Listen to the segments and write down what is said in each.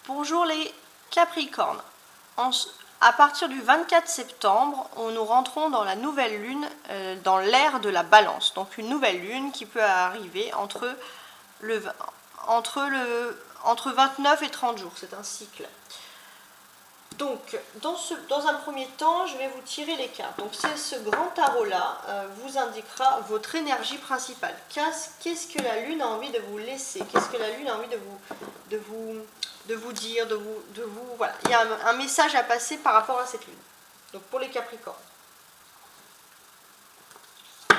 Bonjour les Capricornes. À partir du 24 septembre, nous rentrons dans la nouvelle lune, dans l'ère de la balance. Donc une nouvelle lune qui peut arriver entre 29 et 30 jours. C'est un cycle. Donc, dans un premier temps, je vais vous tirer les cartes. Donc, ce grand tarot-là vous indiquera votre énergie principale. Qu'est-ce que la Lune a envie de vous laisser? Qu'est-ce que la Lune a envie de vous dire, voilà. Il y a un message à passer par rapport à cette Lune. Donc, pour les Capricornes.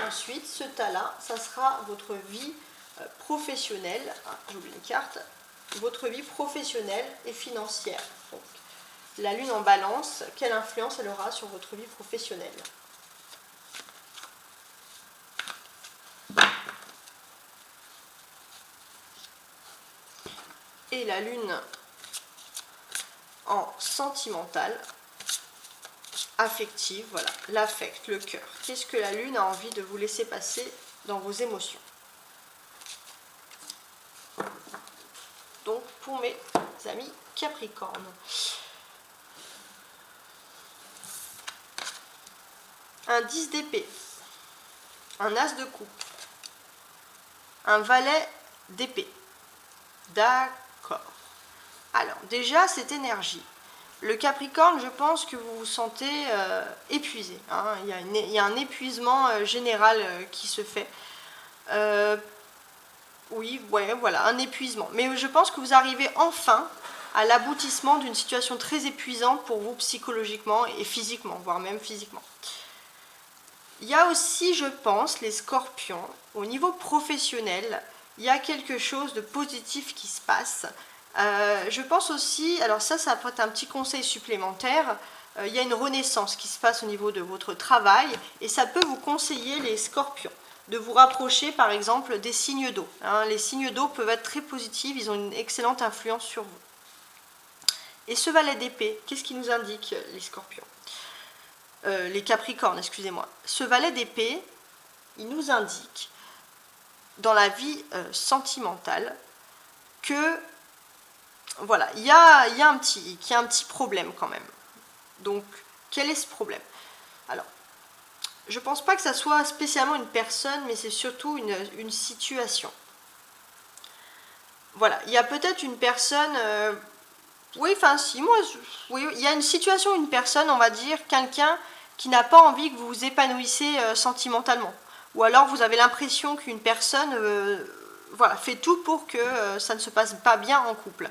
Ensuite, ce tas-là, ça sera votre vie professionnelle. Ah, j'oublie une carte. Votre vie professionnelle et financière. Donc, la Lune en balance, quelle influence elle aura sur votre vie professionnelle? Et la Lune en sentimental, affective, voilà, l'affect, le cœur. Qu'est-ce que la Lune a envie de vous laisser passer dans vos émotions? Donc, pour mes amis Capricornes. Un 10 d'épée, un as de coupe, un valet d'épée. D'accord. Alors, déjà, cette énergie. Le Capricorne, je pense que vous vous sentez épuisé. Hein. Il y a un épuisement général qui se fait. Oui, ouais, voilà, un épuisement. Mais je pense que vous arrivez enfin à l'aboutissement d'une situation très épuisante pour vous psychologiquement et physiquement, voire même physiquement. Il y a aussi, je pense, les scorpions, au niveau professionnel, il y a quelque chose de positif qui se passe. Je pense aussi, alors ça peut être un petit conseil supplémentaire, il y a une renaissance qui se passe au niveau de votre travail et ça peut vous conseiller, les scorpions, de vous rapprocher par exemple des signes d'eau. Hein. Les signes d'eau peuvent être très positifs, ils ont une excellente influence sur vous. Et ce valet d'épée, qu'est-ce qui nous indique les scorpions? Les Capricornes, excusez-moi. Ce valet d'épée, il nous indique, dans la vie sentimentale, que, voilà, il y a un petit problème quand même. Donc, quel est ce problème? Alors, je ne pense pas que ça soit spécialement une personne, mais c'est surtout une situation. Voilà, il y a peut-être une personne... oui, enfin si, moi, oui, il y a une situation, une personne, on va dire, quelqu'un qui n'a pas envie que vous vous épanouissiez sentimentalement. Ou alors vous avez l'impression qu'une personne voilà, fait tout pour que ça ne se passe pas bien en couple.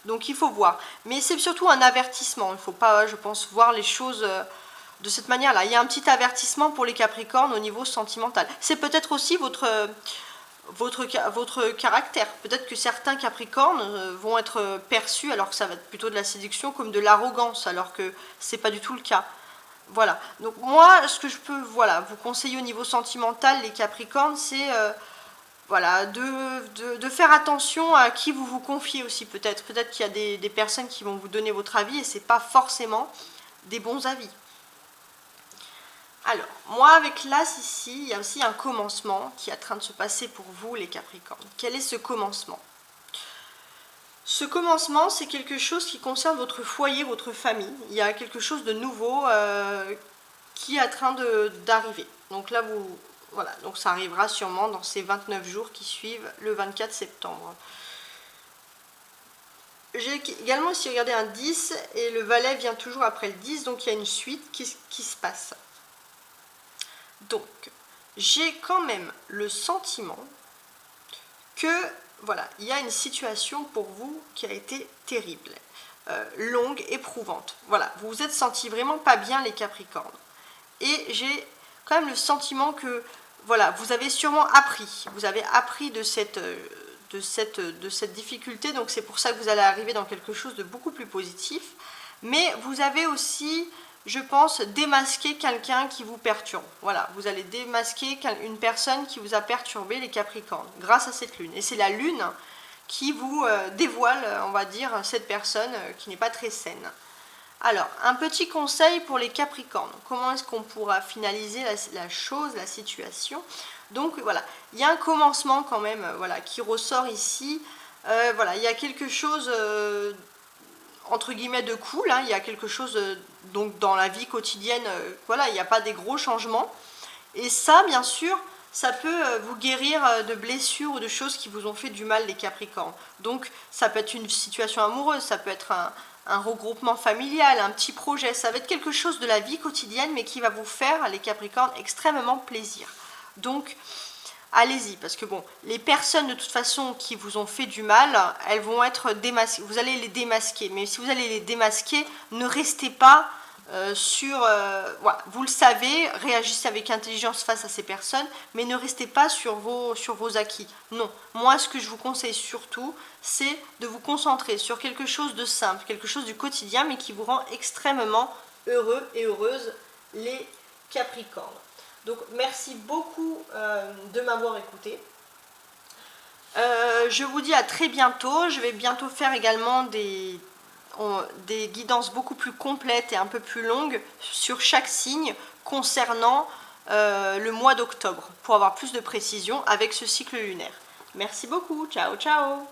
Donc il faut voir. Mais c'est surtout un avertissement. Il ne faut pas, je pense, voir les choses de cette manière-là. Il y a un petit avertissement pour les Capricornes au niveau sentimental. C'est peut-être aussi votre caractère. Peut-être que certains Capricornes vont être perçus, alors que ça va être plutôt de la séduction, comme de l'arrogance, alors que c'est pas du tout le cas. Voilà. Donc moi, ce que je peux vous conseiller au niveau sentimental, les Capricornes, c'est voilà, de faire attention à qui vous vous confiez aussi peut-être. Peut-être qu'il y a des personnes qui vont vous donner votre avis et c'est pas forcément des bons avis. Alors, moi avec l'As ici, il y a aussi un commencement qui est en train de se passer pour vous les Capricornes. Quel est ce commencement? Ce commencement, c'est quelque chose qui concerne votre foyer, votre famille. Il y a quelque chose de nouveau qui est en train d'arriver. Donc là, voilà, donc ça arrivera sûrement dans ces 29 jours qui suivent le 24 septembre. J'ai également aussi regardé un 10 et le valet vient toujours après le 10, donc il y a une suite qui se passe. Donc, j'ai quand même le sentiment que, voilà, il y a une situation pour vous qui a été terrible, longue, éprouvante. Voilà, vous vous êtes sentis vraiment pas bien les Capricornes. Et j'ai quand même le sentiment que, voilà, vous avez sûrement appris. Vous avez appris de cette difficulté, donc c'est pour ça que vous allez arriver dans quelque chose de beaucoup plus positif. Mais vous avez aussi, je pense, démasqué quelqu'un qui vous perturbe. Voilà, vous allez démasquer une personne qui vous a perturbé, les Capricornes, grâce à cette lune. Et c'est la lune qui vous dévoile, on va dire, cette personne qui n'est pas très saine. Alors, un petit conseil pour les Capricornes. Comment est-ce qu'on pourra finaliser la chose, la situation? Donc voilà, il y a un commencement quand même, voilà, qui ressort ici. Voilà, il y a quelque chose entre guillemets de cool, hein, il y a quelque chose donc dans la vie quotidienne, voilà, il n'y a pas des gros changements. Et ça, bien sûr, ça peut vous guérir de blessures ou de choses qui vous ont fait du mal, les Capricornes. Donc ça peut être une situation amoureuse, ça peut être un regroupement familial, un petit projet, ça va être quelque chose de la vie quotidienne, mais qui va vous faire, les Capricornes, extrêmement plaisir. Donc allez-y, parce que bon, les personnes de toute façon qui vous ont fait du mal, elles vont être démasquées, vous allez les démasquer, mais si vous allez les démasquer, ne restez pas voilà, vous le savez, réagissez avec intelligence face à ces personnes, mais ne restez pas sur vos acquis. Non, moi ce que je vous conseille surtout, c'est de vous concentrer sur quelque chose de simple, quelque chose du quotidien, mais qui vous rend extrêmement heureux et heureuse, les Capricornes. Donc merci beaucoup de m'avoir écouté. Je vous dis à très bientôt. Je vais bientôt faire également des guidances beaucoup plus complètes et un peu plus longues sur chaque signe concernant le mois d'octobre pour avoir plus de précision avec ce cycle lunaire. Merci beaucoup. Ciao, ciao.